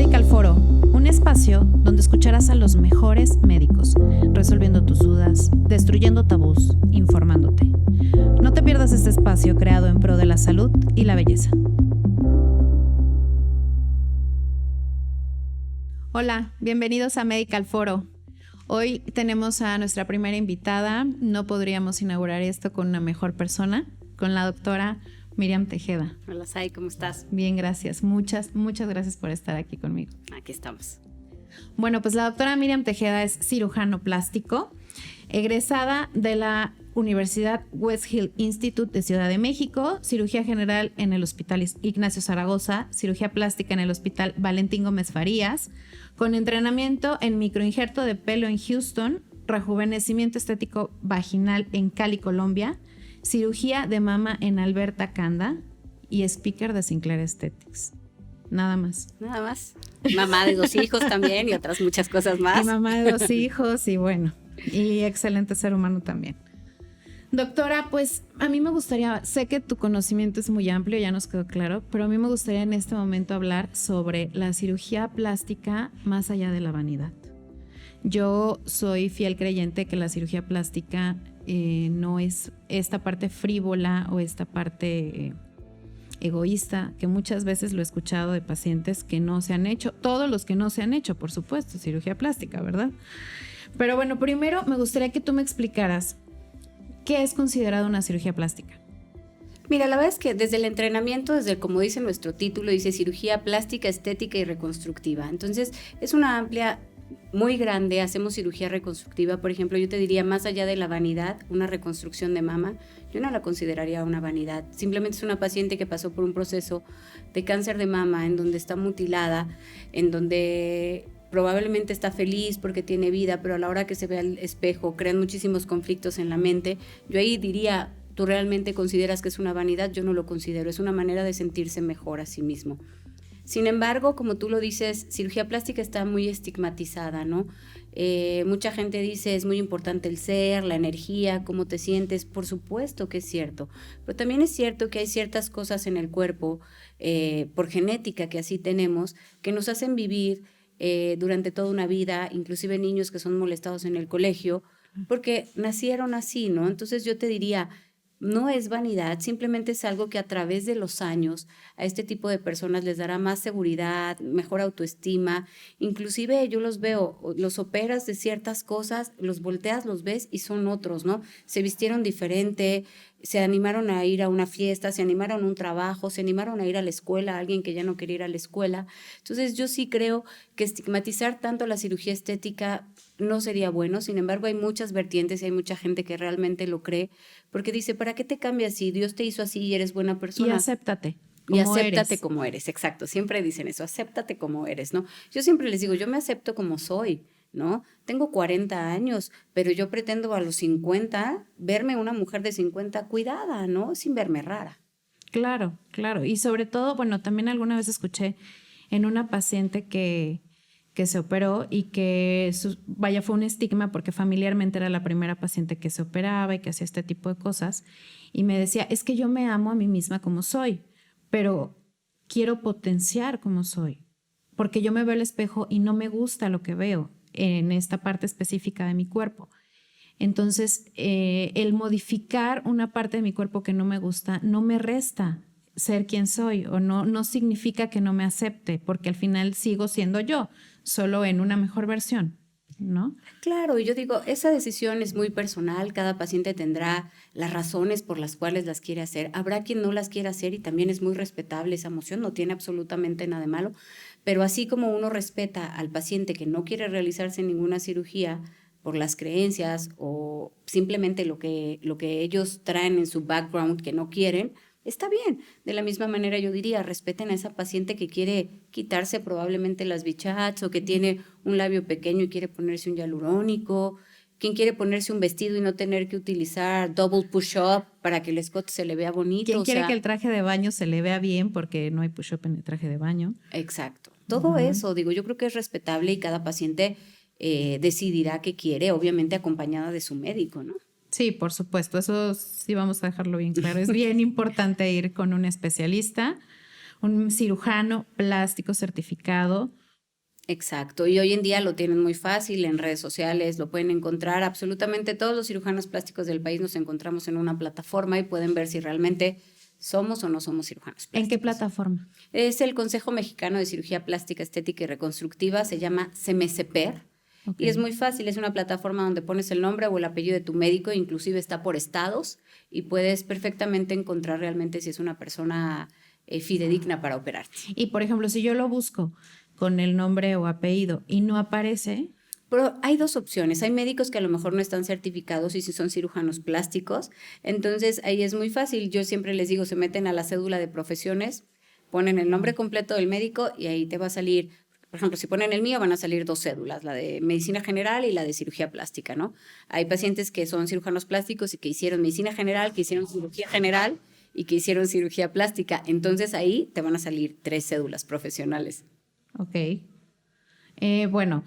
Medical Foro, un espacio donde escucharás a los mejores médicos, resolviendo tus dudas, destruyendo tabús, informándote. No te pierdas este espacio creado en pro de la salud y la belleza. Hola, bienvenidos a Medical Foro. Hoy tenemos a nuestra primera invitada. No podríamos inaugurar esto con una mejor persona, con la doctora Miriam Tejeda. Hola, Sai, ¿cómo estás? Bien, gracias. Muchas gracias por estar aquí conmigo. Aquí estamos. Bueno, pues la doctora Miriam Tejeda es cirujano plástico, egresada de la Universidad West Hill Institute de Ciudad de México, cirugía general en el Hospital Ignacio Zaragoza, cirugía plástica en el Hospital Valentín Gómez Farías, con entrenamiento en microinjerto de pelo en Houston, rejuvenecimiento estético vaginal en Cali, Colombia, cirugía de mama en Alberta, Canadá y speaker de Sinclair Aesthetics. Nada más. Nada más. Mamá de 2 hijos también y otras muchas cosas más. Y mamá de 2 hijos y bueno, y excelente ser humano también. Doctora, pues a mí me gustaría, sé que tu conocimiento es muy amplio, ya nos quedó claro, pero a mí me gustaría en este momento hablar sobre la cirugía plástica más allá de la vanidad. Yo soy fiel creyente que la cirugía plástica no es esta parte frívola o esta parte egoísta, que muchas veces lo he escuchado de pacientes que no se han hecho, todos los que no se han hecho, por supuesto, cirugía plástica, ¿verdad? Pero bueno, primero me gustaría que tú me explicaras qué es considerado una cirugía plástica. Mira, la verdad es que desde el entrenamiento, como dice nuestro título, dice cirugía plástica, estética y reconstructiva. Entonces, es una amplia, muy grande. Hacemos cirugía reconstructiva, por ejemplo, yo te diría, más allá de la vanidad, una reconstrucción de mama, yo no la consideraría una vanidad. Simplemente es una paciente que pasó por un proceso de cáncer de mama en donde está mutilada, en donde probablemente está feliz porque tiene vida, pero a la hora que se ve al espejo crean muchísimos conflictos en la mente. Yo ahí diría, ¿tú realmente consideras que es una vanidad? Yo no lo considero, es una manera de sentirse mejor a sí mismo. Sin embargo, como tú lo dices, cirugía plástica está muy estigmatizada, ¿no? Mucha gente dice, es muy importante el ser, la energía, cómo te sientes. Por supuesto que es cierto, pero también es cierto que hay ciertas cosas en el cuerpo, por genética que así tenemos, que nos hacen vivir durante toda una vida, inclusive niños que son molestados en el colegio, porque nacieron así, ¿no? Entonces yo te diría, no es vanidad, simplemente es algo que a través de los años a este tipo de personas les dará más seguridad, mejor autoestima. Inclusive yo los veo, los operas de ciertas cosas, los volteas, los ves y son otros, ¿no? Se vistieron diferente, se animaron a ir a una fiesta, se animaron a un trabajo, se animaron a ir a la escuela, a alguien que ya no quería ir a la escuela. Entonces yo sí creo que estigmatizar tanto la cirugía estética no sería bueno. Sin embargo, hay muchas vertientes y hay mucha gente que realmente lo cree, porque dice, ¿para qué te cambias si Dios te hizo así y eres buena persona? Y acéptate. Y acéptate como eres, exacto. Siempre dicen eso, acéptate como eres, ¿no? Yo siempre les digo, yo me acepto como soy, ¿no? Tengo 40 años, pero yo pretendo a los 50 verme una mujer de 50 cuidada, ¿no? Sin verme rara. Claro. Y sobre todo, bueno, también alguna vez escuché en una paciente que se operó y que, fue un estigma porque familiarmente era la primera paciente que se operaba y que hacía este tipo de cosas. Y me decía, es que yo me amo a mí misma como soy, pero quiero potenciar como soy, porque yo me veo al espejo y no me gusta lo que veo en esta parte específica de mi cuerpo. Entonces, el modificar una parte de mi cuerpo que no me gusta no me resta ser quien soy, o no significa que no me acepte, porque al final sigo siendo yo, solo en una mejor versión, ¿no? Claro, y yo digo, esa decisión es muy personal, cada paciente tendrá las razones por las cuales las quiere hacer, habrá quien no las quiera hacer y también es muy respetable esa emoción, no tiene absolutamente nada de malo, pero así como uno respeta al paciente que no quiere realizarse ninguna cirugía por las creencias o simplemente lo que ellos traen en su background que no quieren, está bien. De la misma manera yo diría, respeten a esa paciente que quiere quitarse probablemente las bichats o que tiene un labio pequeño y quiere ponerse un hialurónico, quien quiere ponerse un vestido y no tener que utilizar double push-up para que el escote se le vea bonito. Quien quiere que el traje de baño se le vea bien porque no hay push-up en el traje de baño. Exacto. Todo eso, digo, yo creo que es respetable y cada paciente decidirá qué quiere, obviamente acompañada de su médico, ¿no? Sí, por supuesto, eso sí vamos a dejarlo bien claro. Es bien importante ir con un especialista, un cirujano plástico certificado, Exacto, y hoy en día lo tienen muy fácil en redes sociales, lo pueden encontrar. Absolutamente todos los cirujanos plásticos del país nos encontramos en una plataforma y pueden ver si realmente somos o no somos cirujanos plásticos. ¿En qué plataforma? Es el Consejo Mexicano de Cirugía Plástica, Estética y Reconstructiva, se llama CMCPER. Okay. Y es muy fácil, es una plataforma donde pones el nombre o el apellido de tu médico, inclusive está por estados, y puedes perfectamente encontrar realmente si es una persona fidedigna para operarte. Y por ejemplo, si yo lo busco con el nombre o apellido y no aparece. Pero hay dos opciones. Hay médicos que a lo mejor no están certificados y si son cirujanos plásticos. Entonces ahí es muy fácil. Yo siempre les digo, se meten a la cédula de profesiones, ponen el nombre completo del médico y ahí te va a salir. Por ejemplo, si ponen el mío, van a salir 2 cédulas, la de medicina general y la de cirugía plástica, ¿no? Hay pacientes que son cirujanos plásticos y que hicieron medicina general, que hicieron cirugía general y que hicieron cirugía plástica. Entonces ahí te van a salir 3 cédulas profesionales. Ok. Bueno,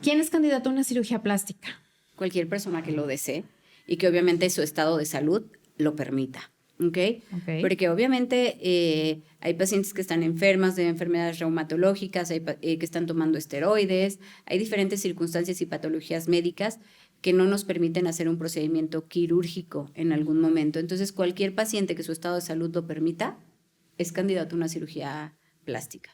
¿quién es candidato a una cirugía plástica? Cualquier persona que lo desee y que obviamente su estado de salud lo permita. ¿Okay? Porque obviamente hay pacientes que están enfermas de enfermedades reumatológicas, hay que están tomando esteroides, hay diferentes circunstancias y patologías médicas que no nos permiten hacer un procedimiento quirúrgico en algún momento. Entonces, cualquier paciente que su estado de salud lo permita es candidato a una cirugía plástica.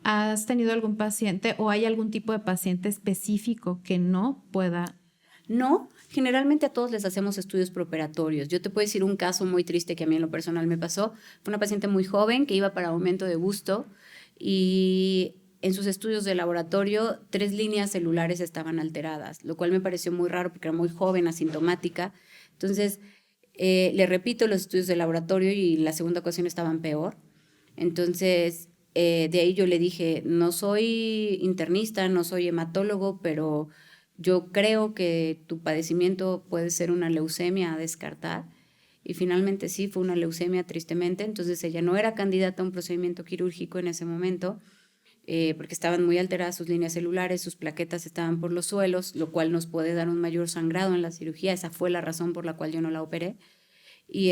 ¿Has tenido algún paciente o hay algún tipo de paciente específico que no pueda? No, generalmente a todos les hacemos estudios preoperatorios. Yo te puedo decir un caso muy triste que a mí en lo personal me pasó. Fue una paciente muy joven que iba para aumento de busto y en sus estudios de laboratorio 3 líneas celulares estaban alteradas, lo cual me pareció muy raro porque era muy joven, asintomática. Entonces, le repito los estudios de laboratorio y la segunda ocasión estaban peor. Entonces, de ahí yo le dije, no soy internista, no soy hematólogo, pero yo creo que tu padecimiento puede ser una leucemia a descartar. Y finalmente sí, fue una leucemia tristemente. Entonces ella no era candidata a un procedimiento quirúrgico en ese momento porque estaban muy alteradas sus líneas celulares, sus plaquetas estaban por los suelos, lo cual nos puede dar un mayor sangrado en la cirugía. Esa fue la razón por la cual yo no la operé. Y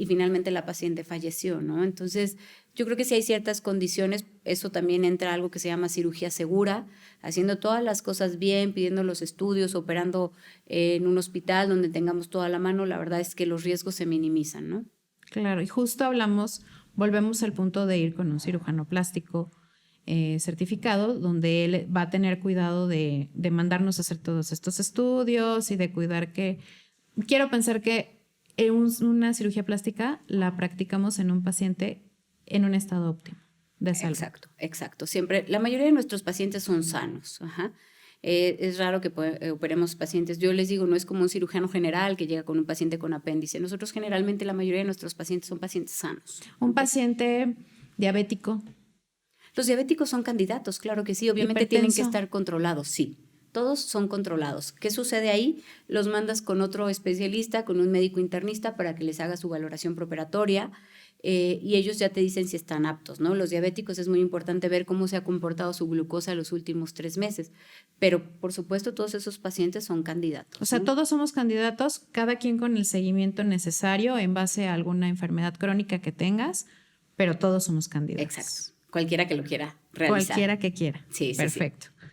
finalmente la paciente falleció, ¿no? Entonces, yo creo que si hay ciertas condiciones, eso también entra algo que se llama cirugía segura, haciendo todas las cosas bien, pidiendo los estudios, operando en un hospital donde tengamos toda la mano, la verdad es que los riesgos se minimizan, ¿no? Claro, y justo volvemos al punto de ir con un cirujano plástico certificado, donde él va a tener cuidado de mandarnos a hacer todos estos estudios y de cuidar que, quiero pensar que una cirugía plástica la practicamos en un paciente en un estado óptimo de salud. Exacto. Siempre, la mayoría de nuestros pacientes son sanos. Ajá. Es raro que operemos pacientes. Yo les digo, no es como un cirujano general que llega con un paciente con apéndice. Nosotros generalmente la mayoría de nuestros pacientes son pacientes sanos. Un paciente diabético. Los diabéticos son candidatos, claro que sí. Obviamente tienen que estar controlados, sí. Todos son controlados. ¿Qué sucede ahí? Los mandas con otro especialista, con un médico internista para que les haga su valoración preoperatoria y ellos ya te dicen si están aptos, ¿no? Los diabéticos es muy importante ver cómo se ha comportado su glucosa los últimos 3 meses, pero por supuesto todos esos pacientes son candidatos. O sea, ¿no? Todos somos candidatos, cada quien con el seguimiento necesario en base a alguna enfermedad crónica que tengas, pero todos somos candidatos. Exacto. Cualquiera que lo quiera realizar. Cualquiera que quiera. Sí, perfecto. Sí.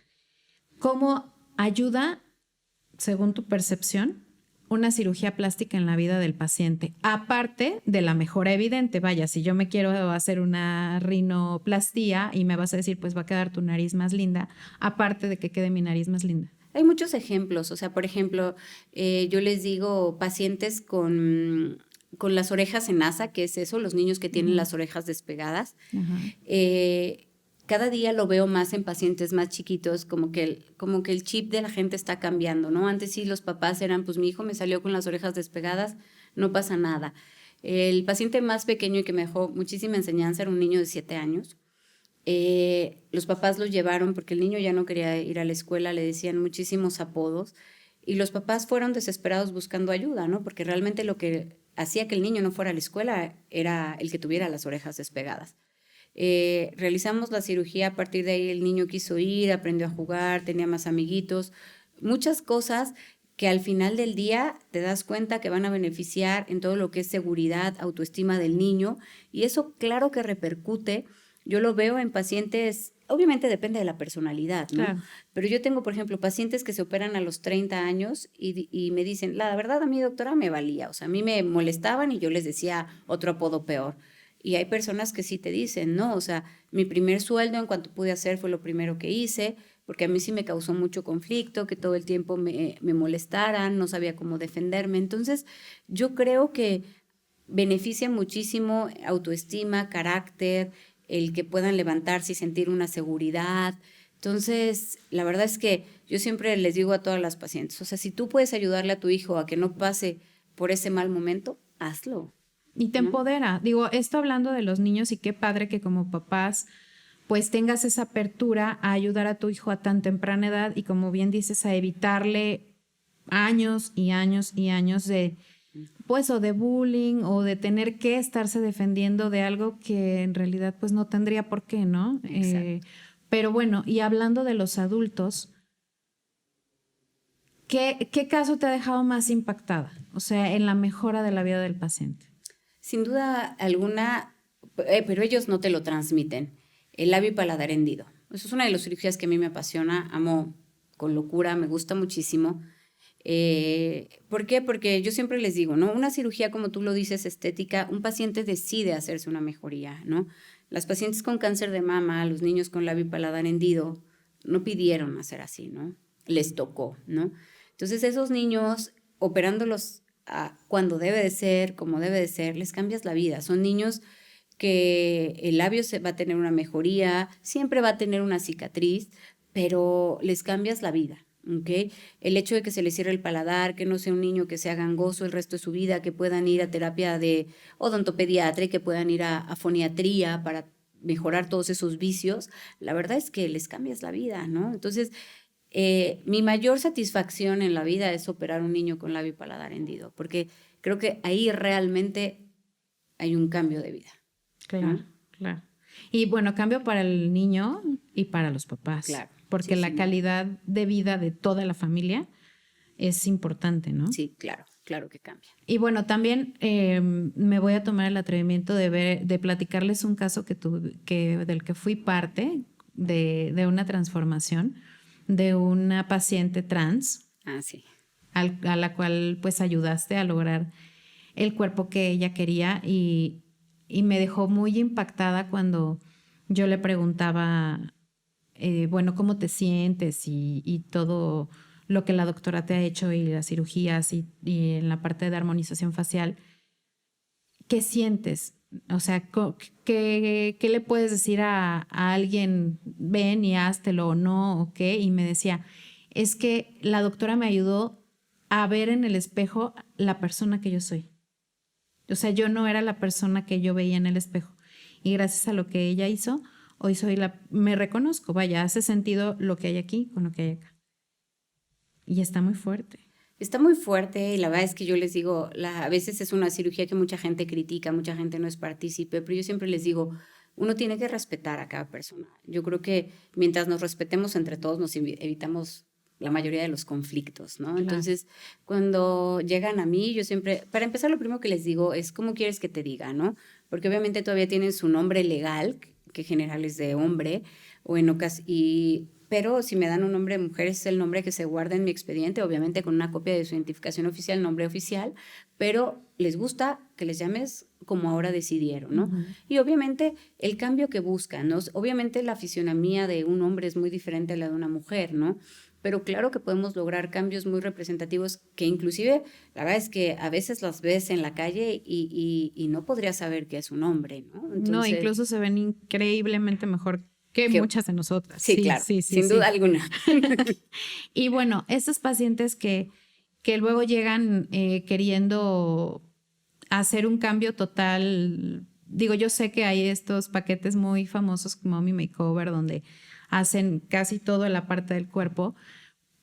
¿Cómo ayuda, según tu percepción, una cirugía plástica en la vida del paciente? Aparte de la mejora evidente, vaya, si yo me quiero hacer una rinoplastía y me vas a decir, pues va a quedar tu nariz más linda, aparte de que quede mi nariz más linda. Hay muchos ejemplos, o sea, por ejemplo, yo les digo pacientes con las orejas en asa, que es eso, los niños que tienen las orejas despegadas. Cada día lo veo más en pacientes más chiquitos, como que el chip de la gente está cambiando, ¿no? Antes sí los papás eran, pues mi hijo me salió con las orejas despegadas, no pasa nada. El paciente más pequeño y que me dejó muchísima enseñanza era un niño de 7 años. Los papás lo llevaron porque el niño ya no quería ir a la escuela, le decían muchísimos apodos y los papás fueron desesperados buscando ayuda, ¿no? Porque realmente lo que hacía que el niño no fuera a la escuela era el que tuviera las orejas despegadas. Realizamos la cirugía, a partir de ahí el niño quiso ir, aprendió a jugar, tenía más amiguitos, muchas cosas que al final del día te das cuenta que van a beneficiar en todo lo que es seguridad, autoestima del niño y eso claro que repercute Yo lo veo en pacientes, obviamente depende de la personalidad, ¿no? Claro. Pero yo tengo, por ejemplo, pacientes que se operan a los 30 años y me dicen, la verdad a mí, doctora, me valía. O sea, a mí me molestaban y yo les decía otro apodo peor. Y hay personas que sí te dicen, no, o sea, mi primer sueldo en cuanto pude hacer fue lo primero que hice, porque a mí sí me causó mucho conflicto, que todo el tiempo me molestaran, no sabía cómo defenderme. Entonces, yo creo que beneficia muchísimo autoestima, carácter, el que puedan levantarse y sentir una seguridad. Entonces, la verdad es que yo siempre les digo a todas las pacientes, o sea, si tú puedes ayudarle a tu hijo a que no pase por ese mal momento, hazlo. Y te empodera. Digo, esto hablando de los niños y qué padre que como papás pues tengas esa apertura a ayudar a tu hijo a tan temprana edad y como bien dices, a evitarle años y años y años de pues o de bullying o de tener que estarse defendiendo de algo que en realidad pues no tendría por qué, ¿no? Pero bueno, y hablando de los adultos, ¿qué caso te ha dejado más impactada? O sea, en la mejora de la vida del paciente. Sin duda alguna, pero ellos no te lo transmiten. El labio y paladar hendido. Eso es una de las cirugías que a mí me apasiona, amo con locura, me gusta muchísimo. ¿Por qué? Porque yo siempre les digo, ¿no? Una cirugía, como tú lo dices, estética, un paciente decide hacerse una mejoría, ¿no? Las pacientes con cáncer de mama, los niños con labio y paladar hendido, no pidieron hacer así, ¿no? Les tocó, ¿no? Entonces esos niños, operándolos cuando debe de ser, como debe de ser, les cambias la vida. Son niños que el labio va a tener una mejoría, siempre va a tener una cicatriz, pero les cambias la vida. ¿Okay? El hecho de que se les cierre el paladar, que no sea un niño que sea gangoso el resto de su vida, que puedan ir a terapia de odontopediatra y que puedan ir a foniatría para mejorar todos esos vicios, la verdad es que les cambias la vida, ¿no? Entonces, mi mayor satisfacción en la vida es operar a un niño con labio y paladar hendido, porque creo que ahí realmente hay un cambio de vida. Claro, claro. Y bueno, cambio para el niño y para los papás. Claro. Porque sí, la calidad de vida de toda la familia es importante, ¿no? Sí, claro, claro que cambia. Y bueno, también me voy a tomar el atrevimiento de platicarles un caso del que fui parte de una transformación de una paciente trans. Ah, sí. A la cual pues ayudaste a lograr el cuerpo que ella quería y me dejó muy impactada cuando yo le preguntaba, bueno, ¿cómo te sientes? Y todo lo que la doctora te ha hecho y las cirugías y en la parte de armonización facial. ¿Qué sientes? O sea, ¿qué le puedes decir a alguien? Ven y háztelo o no, ¿ok? Y me decía, es que la doctora me ayudó a ver en el espejo la persona que yo soy. O sea, yo no era la persona que yo veía en el espejo. Y gracias a lo que ella hizo, hoy me reconozco, vaya, hace sentido lo que hay aquí con lo que hay acá. Y está muy fuerte. Está muy fuerte y la verdad es que yo les digo, a veces es una cirugía que mucha gente critica, mucha gente no es partícipe, pero yo siempre les digo, uno tiene que respetar a cada persona. Yo creo que mientras nos respetemos entre todos, nos evitamos la mayoría de los conflictos, ¿no? Claro. Entonces, cuando llegan a mí, yo siempre, para empezar, lo primero que les digo es, ¿cómo quieres que te diga, no? Porque obviamente todavía tienen su nombre legal, que en general es de hombre, pero si me dan un nombre de mujer, es el nombre que se guarda en mi expediente, obviamente con una copia de su identificación oficial, nombre oficial, pero les gusta que les llames como ahora decidieron, ¿no? Uh-huh. Y obviamente el cambio que buscan, ¿no? Obviamente la fisionomía de un hombre es muy diferente a la de una mujer, ¿no? Pero claro que podemos lograr cambios muy representativos que inclusive, la verdad es que a veces las ves en la calle y no podrías saber que es un hombre, ¿no? Entonces, no, incluso se ven increíblemente mejor que muchas de nosotras. Sí, claro, sin duda alguna. Y bueno, estos pacientes que luego llegan queriendo hacer un cambio total, digo, yo sé que hay estos paquetes muy famosos como Mommy Makeover donde hacen casi todo en la parte del cuerpo,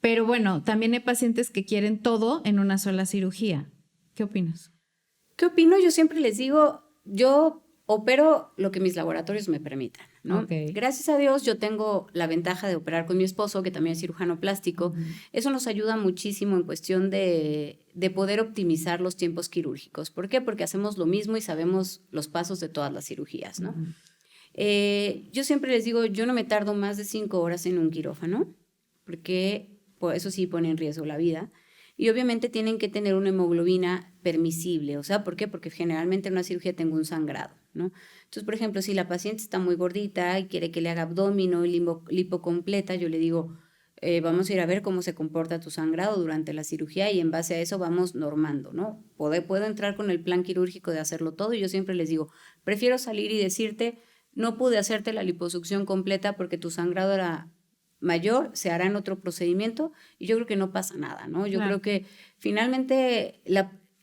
pero bueno, también hay pacientes que quieren todo en una sola cirugía. ¿Qué opinas? ¿Qué opino? Yo siempre les digo, yo opero lo que mis laboratorios me permitan, ¿no? Okay. Gracias a Dios yo tengo la ventaja de operar con mi esposo, que también es cirujano plástico. Uh-huh. Eso nos ayuda muchísimo en cuestión de poder optimizar los tiempos quirúrgicos. ¿Por qué? Porque hacemos lo mismo y sabemos los pasos de todas las cirugías, ¿no? Uh-huh. Yo siempre les digo, yo no me tardo más de 5 horas en un quirófano, porque pues, eso sí pone en riesgo la vida. Y obviamente tienen que tener una hemoglobina permisible. O sea, ¿por qué? Porque generalmente en una cirugía tengo un sangrado, ¿no? Entonces, por ejemplo, si la paciente está muy gordita y quiere que le haga abdomino y lipo completa, yo le digo, vamos a ir a ver cómo se comporta tu sangrado durante la cirugía y en base a eso vamos normando, ¿no? Puedo entrar con el plan quirúrgico de hacerlo todo y yo siempre les digo, prefiero salir y decirte, no pude hacerte la liposucción completa porque tu sangrado era mayor, se hará en otro procedimiento y yo creo que no pasa nada, ¿no? Yo creo que finalmente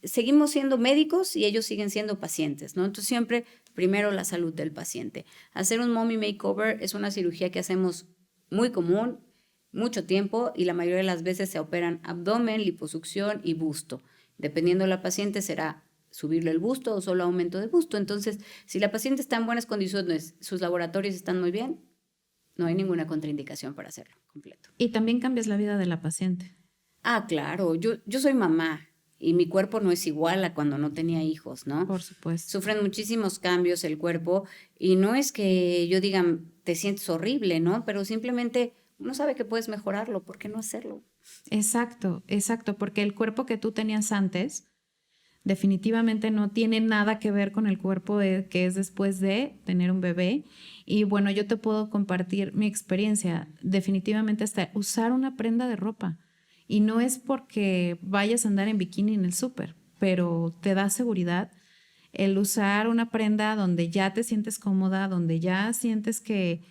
seguimos siendo médicos y ellos siguen siendo pacientes, ¿no? Entonces siempre primero la salud del paciente. Hacer un mommy makeover es una cirugía que hacemos muy común, mucho tiempo y la mayoría de las veces se operan abdomen, liposucción y busto. Dependiendo de la paciente será subirle el busto o solo aumento de busto. Entonces, si la paciente está en buenas condiciones, sus laboratorios están muy bien, no hay ninguna contraindicación para hacerlo completo. Y también cambias la vida de la paciente. Ah, claro, yo soy mamá y mi cuerpo no es igual a cuando no tenía hijos, ¿no? Por supuesto. Sufren muchísimos cambios el cuerpo y no es que yo diga, te sientes horrible, ¿no? Pero simplemente uno sabe que puedes mejorarlo, ¿por qué no hacerlo? Exacto, exacto, porque el cuerpo que tú tenías antes definitivamente no tiene nada que ver con el cuerpo que es después de tener un bebé. Y bueno, yo te puedo compartir mi experiencia. Definitivamente hasta usar una prenda de ropa. Y no es porque vayas a andar en bikini en el súper, pero te da seguridad el usar una prenda donde ya te sientes cómoda, donde ya sientes que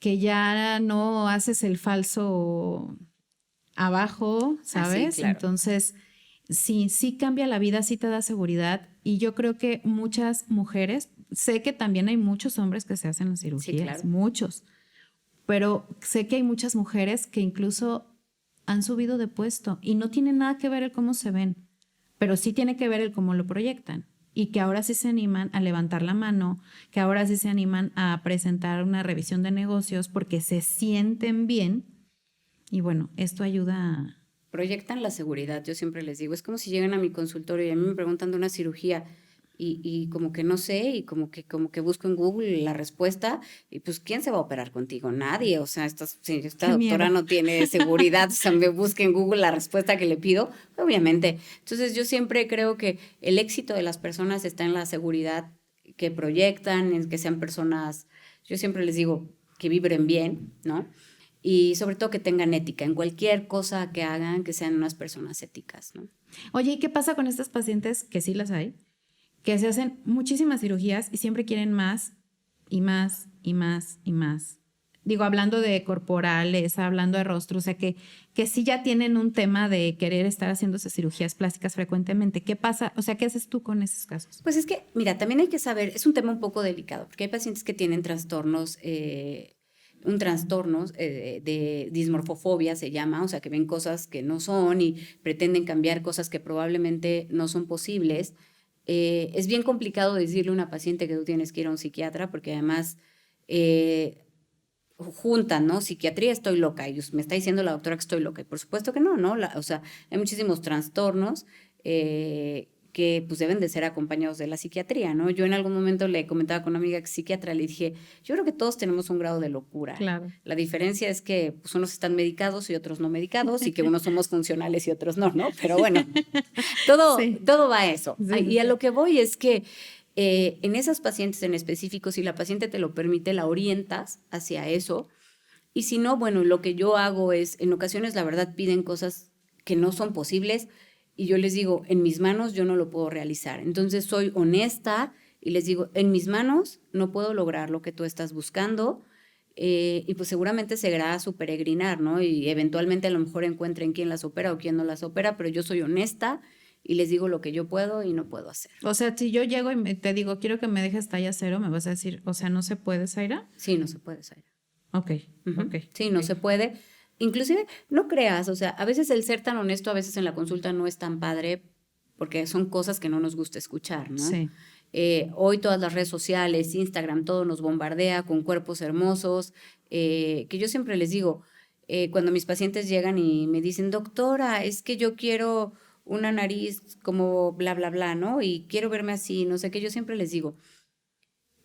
ya no haces el falso abajo, ¿sabes? Sí, claro. Entonces, sí cambia la vida, sí te da seguridad. Y yo creo que muchas mujeres, sé que también hay muchos hombres que se hacen las cirugías, Sí, claro. muchos, pero sé que hay muchas mujeres que incluso han subido de puesto y no tiene nada que ver el cómo se ven, pero sí tiene que ver el cómo lo proyectan. Y que ahora sí se animan a levantar la mano, que ahora sí se animan a presentar una revisión de negocios porque se sienten bien. Y bueno, esto ayuda a... Proyectan la seguridad, yo siempre les digo, es como si llegan a mi consultorio y a mí me preguntan de una cirugía y como que no sé y como que busco en Google la respuesta y pues ¿quién se va a operar contigo? Nadie, o sea, esta doctora no tiene seguridad, o sea, me busca en Google la respuesta que le pido, obviamente. Entonces yo siempre creo que el éxito de las personas está en la seguridad que proyectan, en que sean personas, yo siempre les digo que vibren bien, ¿no? Y sobre todo que tengan ética en cualquier cosa que hagan, que sean unas personas éticas, ¿no? Oye, ¿y qué pasa con estas pacientes, que sí las hay, que se hacen muchísimas cirugías y siempre quieren más y más y más y más? Digo, hablando de corporales, hablando de rostro, o sea, que sí ya tienen un tema de querer estar haciéndose cirugías plásticas frecuentemente. ¿Qué pasa? O sea, ¿qué haces tú con esos casos? Pues es que, mira, también hay que saber, es un tema un poco delicado, porque hay pacientes que tienen trastornos, un trastorno de dismorfofobia se llama, o sea, que ven cosas que no son y pretenden cambiar cosas que probablemente no son posibles. Es bien complicado decirle a una paciente que tú tienes que ir a un psiquiatra, porque además juntan, ¿no? Psiquiatría, estoy loca, y me está diciendo la doctora que estoy loca, y por supuesto que no, ¿no? O sea, hay muchísimos trastornos que pues deben de ser acompañados de la psiquiatría, ¿no? Yo en algún momento le comentaba con una amiga que es psiquiatra, le dije, yo creo que todos tenemos un grado de locura. Claro. La diferencia es que pues, unos están medicados y otros no medicados, y que unos somos funcionales y otros no, ¿no? Pero bueno, todo va a eso. Sí. Y a lo que voy es que en esas pacientes en específico, si la paciente te lo permite, la orientas hacia eso. Y si no, bueno, lo que yo hago es, en ocasiones, la verdad, piden cosas que no son posibles y yo les digo, en mis manos yo no lo puedo realizar. Entonces soy honesta y les digo, en mis manos no puedo lograr lo que tú estás buscando. Y pues seguramente seguirá su peregrinar, ¿no? Y eventualmente a lo mejor encuentren quién las opera o quién no las opera, pero yo soy honesta y les digo lo que yo puedo y no puedo hacer. O sea, si yo llego y te digo, quiero que me dejes talla 0, me vas a decir, o sea, ¿no se puede, Zaira? Sí, no se puede, Zaira. Ok, ok. Sí, no se puede. Inclusive, no creas, o sea, a veces el ser tan honesto, a veces en la consulta no es tan padre porque son cosas que no nos gusta escuchar, ¿no? Sí. Hoy todas las redes sociales, Instagram, todo nos bombardea con cuerpos hermosos, que yo siempre les digo, cuando mis pacientes llegan y me dicen, doctora, es que yo quiero una nariz como bla, bla, bla, ¿no? Y quiero verme así, no sé qué, yo siempre les digo,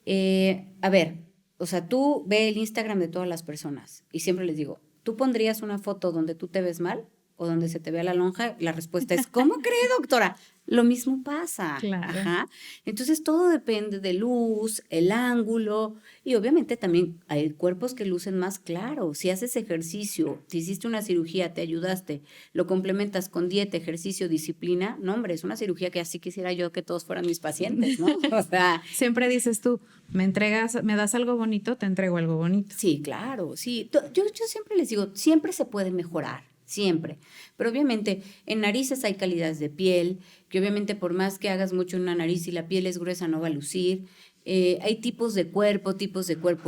A ver, o sea, tú ve el Instagram de todas las personas y siempre les digo, ¿tú pondrías una foto donde tú te ves mal o donde se te vea la lonja? La respuesta es, ¿cómo cree, doctora? Lo mismo pasa. Claro. Ajá. Entonces todo depende de luz, el ángulo y obviamente también hay cuerpos que lucen más claro. Si haces ejercicio, te hiciste una cirugía, te ayudaste, lo complementas con dieta, ejercicio, disciplina, no hombre, es una cirugía que así quisiera yo que todos fueran mis pacientes, ¿no? O sea, Siempre dices tú, me das algo bonito, te entrego algo bonito. sí, claro, sí. Yo siempre les digo, siempre se puede mejorar, siempre. Pero obviamente en narices hay calidades de piel, que obviamente por más que hagas mucho en una nariz y la piel es gruesa no va a lucir. Hay tipos de cuerpo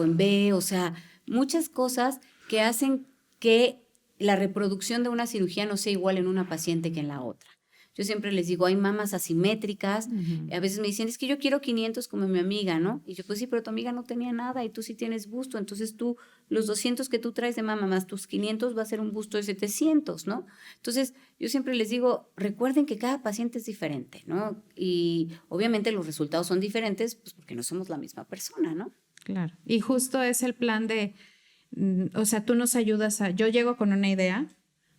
en B, o sea, muchas cosas que hacen que la reproducción de una cirugía no sea igual en una paciente que en la otra. Yo siempre les digo, hay mamas asimétricas. A veces me dicen, es que yo quiero 500 como mi amiga, ¿no? Y yo, pues sí, pero tu amiga no tenía nada y tú sí tienes busto. Entonces tú, los 200 que tú traes de mama más tus 500 va a ser un busto de 700, ¿no? Entonces yo siempre les digo, recuerden que cada paciente es diferente, ¿no? Y obviamente los resultados son diferentes, pues porque no somos la misma persona, ¿no? Claro. Y justo es el plan de, o sea, tú nos ayudas yo llego con una idea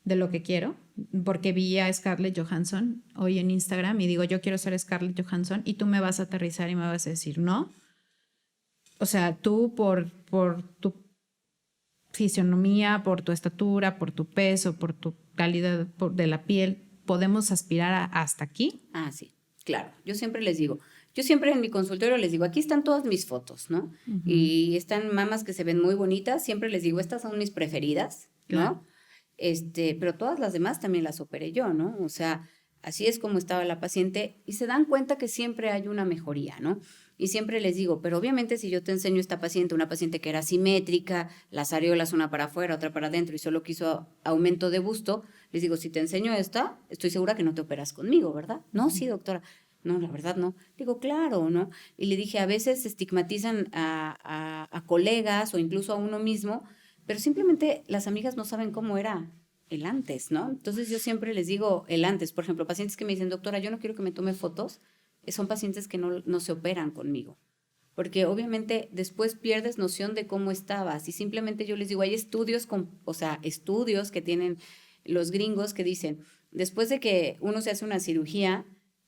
de lo que quiero, porque vi a Scarlett Johansson hoy en Instagram y digo, yo quiero ser Scarlett Johansson y tú me vas a aterrizar y me vas a decir, no. O sea, tú por tu fisionomía, por tu estatura, por tu peso, por tu calidad de la piel, podemos aspirar hasta aquí. Ah, sí, claro. Yo siempre les digo, yo siempre en mi consultorio les digo, aquí están todas mis fotos, ¿no? Y están mamas que se ven muy bonitas, siempre les digo, estas son mis preferidas, ¿no? Claro. Pero todas las demás también las operé yo, ¿no? O sea, así es como estaba la paciente y se dan cuenta que siempre hay una mejoría, ¿no? Y siempre les digo, pero obviamente si yo te enseño esta paciente, una paciente que era simétrica, las areolas una para afuera, otra para adentro y solo quiso aumento de busto, les digo, si te enseño esta, estoy segura que no te operas conmigo, ¿verdad? No, sí, doctora. No, la verdad no. Digo, claro, ¿no? Y le dije, a veces estigmatizan a colegas o incluso a uno mismo, pero simplemente las amigas no saben cómo era el antes, ¿no? Entonces yo siempre les digo el antes. Por ejemplo, pacientes que me dicen, doctora, yo no quiero que me tome fotos, son pacientes que no se operan conmigo. Porque obviamente después pierdes noción de cómo estabas y simplemente yo les digo, hay estudios, estudios que tienen los gringos que dicen, después de que uno se hace una cirugía,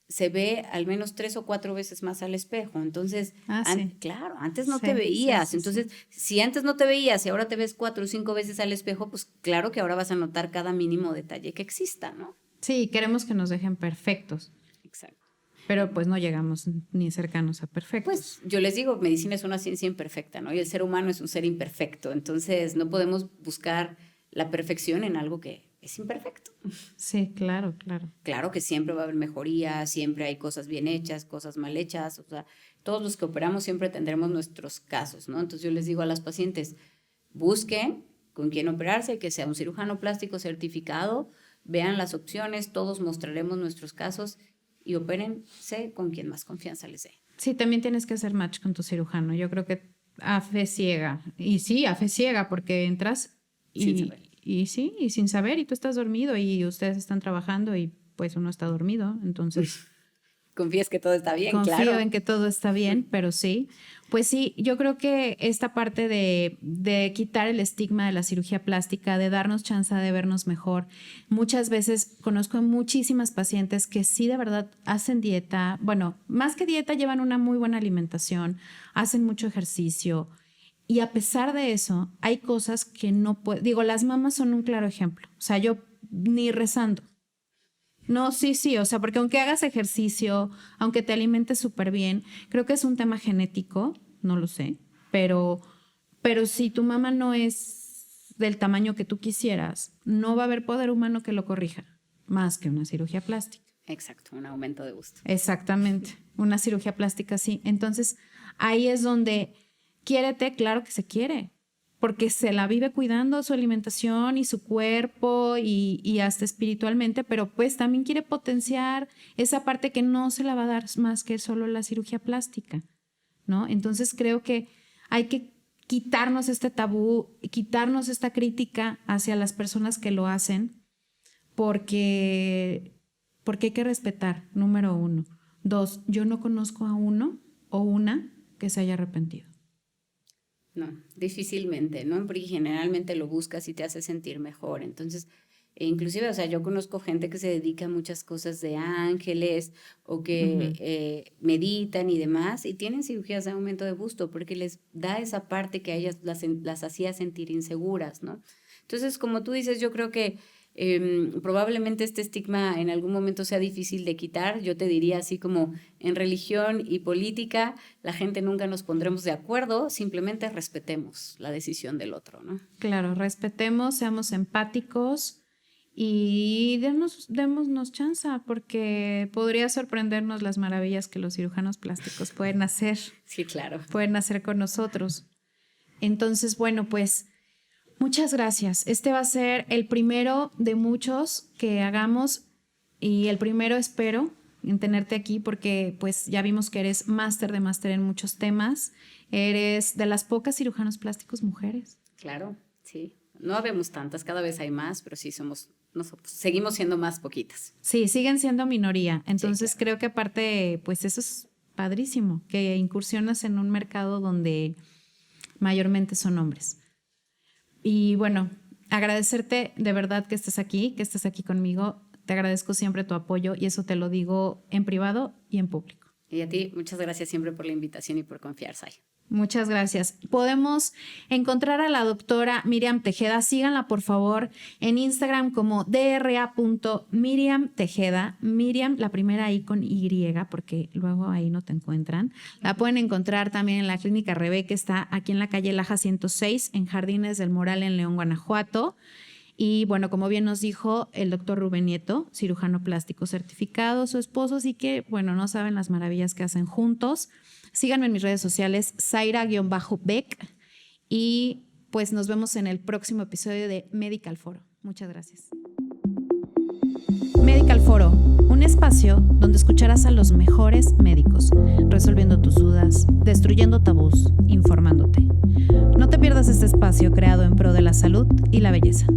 se ve al menos 3 o 4 veces más al espejo. Entonces, Sí. claro, antes no Sí, te veías. sí. Entonces, si antes no te veías y ahora te ves 4 o 5 veces al espejo, pues claro que ahora vas a notar cada mínimo detalle que exista, ¿no? Sí, queremos que nos dejen perfectos, Exacto. pero pues no llegamos ni cercanos a perfectos. Pues yo les digo, medicina es una ciencia imperfecta, ¿no? Y el ser humano es un ser imperfecto. Entonces, no podemos buscar la perfección en algo que es imperfecto. Sí, claro, claro. Claro que siempre va a haber mejoría, siempre hay cosas bien hechas, cosas mal hechas, o sea, todos los que operamos siempre tendremos nuestros casos, ¿no? Entonces yo les digo a las pacientes, busquen con quién operarse, que sea un cirujano plástico certificado, vean las opciones, todos mostraremos nuestros casos y opérense con quien más confianza les dé. Sí, también tienes que hacer match con tu cirujano. Yo creo que a fe ciega. Y sí, a fe ciega, porque entras Sin saber. y sin saber, y tú estás dormido y ustedes están trabajando y pues uno está dormido. Entonces, Confías que todo está bien, confío claro. en que todo está bien, pero sí. Pues sí, yo creo que esta parte de quitar el estigma de la cirugía plástica, de darnos chance de vernos mejor. Muchas veces conozco muchísimas pacientes que sí de verdad hacen dieta. Bueno, más que dieta, llevan una muy buena alimentación, hacen mucho ejercicio. Y a pesar de eso, hay cosas que no puedo. Digo, las mamas son un claro ejemplo. O sea, yo ni rezando. No, sí, o sea, porque aunque hagas ejercicio, aunque te alimentes súper bien, creo que es un tema genético, no lo sé, pero si tu mamá no es del tamaño que tú quisieras, no va a haber poder humano que lo corrija, más que una cirugía plástica. Exacto, un aumento de gusto. Exactamente, una cirugía plástica sí. Entonces, ahí es donde quiérete, claro que se quiere, porque se la vive cuidando su alimentación y su cuerpo y hasta espiritualmente, pero pues también quiere potenciar esa parte que no se la va a dar más que solo la cirugía plástica, ¿no? Entonces creo que hay que quitarnos este tabú, quitarnos esta crítica hacia las personas que lo hacen, porque hay que respetar, número 1. 2, yo no conozco a uno o una que se haya arrepentido? No, difícilmente, ¿no? Porque generalmente lo buscas y te hace sentir mejor. Entonces, inclusive, o sea, yo conozco gente que se dedica a muchas cosas de ángeles o que meditan y demás y tienen cirugías de aumento de busto porque les da esa parte que a ellas las hacía sentir inseguras, ¿no? Entonces, como tú dices, yo creo que probablemente este estigma en algún momento sea difícil de quitar. Yo te diría así como en religión y política, la gente nunca nos pondremos de acuerdo, simplemente respetemos la decisión del otro, ¿no? Claro, respetemos, seamos empáticos y démonos chance, porque podría sorprendernos las maravillas que los cirujanos plásticos pueden hacer. Sí, claro. Pueden hacer con nosotros. Entonces, bueno, pues muchas gracias. Este va a ser el primero de muchos que hagamos y el primero espero en tenerte aquí porque pues ya vimos que eres máster de máster en muchos temas. Eres de las pocas cirujanos plásticos mujeres. Claro, sí. No habemos tantas, cada vez hay más, pero sí seguimos siendo más poquitas. Sí, siguen siendo minoría. Entonces sí, claro. Creo que aparte, pues eso es padrísimo, que incursionas en un mercado donde mayormente son hombres. Y bueno, agradecerte de verdad que estés aquí conmigo. Te agradezco siempre tu apoyo y eso te lo digo en privado y en público. Y a ti, muchas gracias siempre por la invitación y por confiar, Sai. Muchas gracias. Podemos encontrar a la doctora Miriam Tejeda. Síganla, por favor, en Instagram como dra.miriam Tejeda. Miriam, la primera I con Y, porque luego ahí no te encuentran. La pueden encontrar también en la Clínica Rebe, que está aquí en la calle Laja 106, en Jardines del Moral, en León, Guanajuato. Y bueno, como bien nos dijo el doctor Rubén Nieto, cirujano plástico certificado, su esposo, así que, bueno, no saben las maravillas que hacen juntos. Síganme en mis redes sociales, Zaira_Beck, y pues nos vemos en el próximo episodio de Medical Foro. Muchas gracias. Medical Foro, un espacio donde escucharás a los mejores médicos, resolviendo tus dudas, destruyendo tabús, informándote. No te pierdas este espacio creado en pro de la salud y la belleza.